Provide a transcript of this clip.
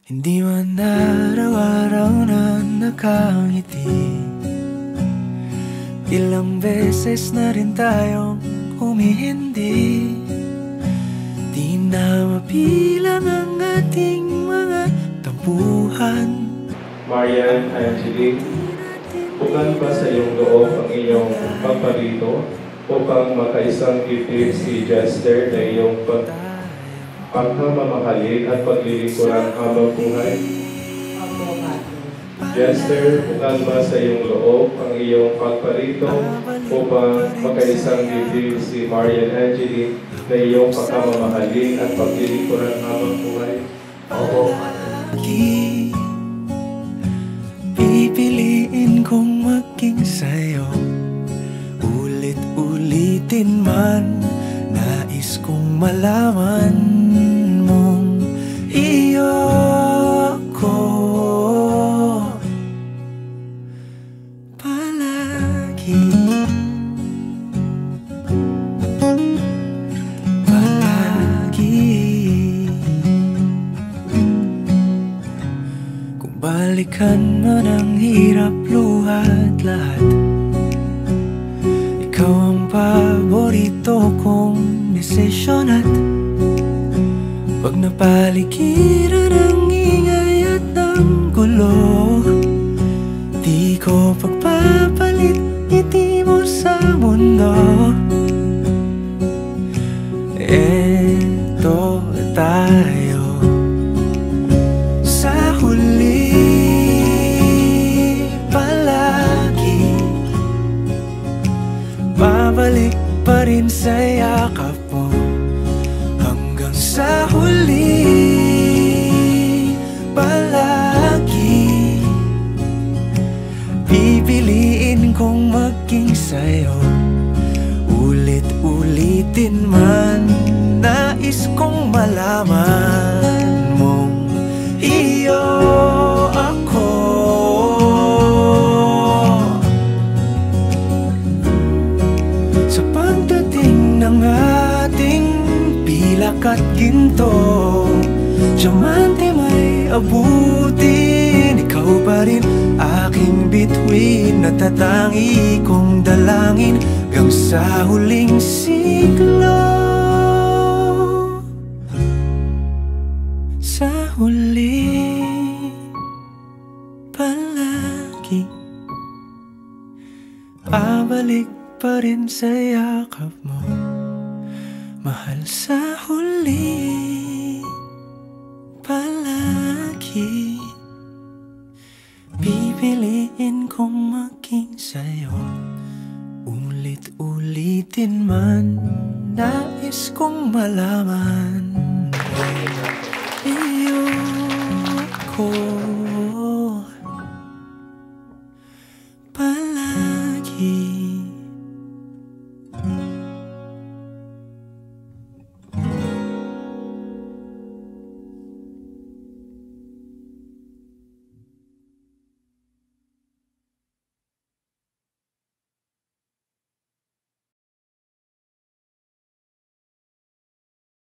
Hindi man araw-araw na nakangiti, ilang beses na rin tayong humihindi. Di na mabilang ang ating mga tampuhan. Marian Angelique, bukan ba sa iyong loob ang iyong pagparito upang makaisang titip si Jester na iyong pagmamahalin at paglilingkuran habang buhay? Jester, bukan ba sa iyong loob ang iyong pagparito upang makaisang titip si Marian Angelique na iyong pagmamahalin at paglilingkuran habang buhay? Opo. Pipiliin kong maging sa'yo, ulit-ulitin man. Nais kong malaman mong iyo ko palagi. Kung balikan man ang hirap, luhat lahat, ikaw ang paborito kong desisyon. At pag napaligiran ang ingay at ang gulo, di ko pagpapalit ngiti mo sa mundo. Eto tayo sa huli palagi, babalik pa rin sa yakap mo hanggang sa huli palagi. Pipiliin kong maging sa'yo, ulit-ulitin man. Nais kong malaman mong iyo ako. Sa pagdating ng ating pilak at ginto, diamante may abutin, ikaw pa rin aking bituin. Natatangi kong dalangin hanggang sa huling siglo. Sa huli palagi, pabalik pa rin sa yakap mo, mahal. Sa huli palagi, pipiliin kong maging sa'yo, ulit-ulitin man. Nais kong malaman iyo ko palagi.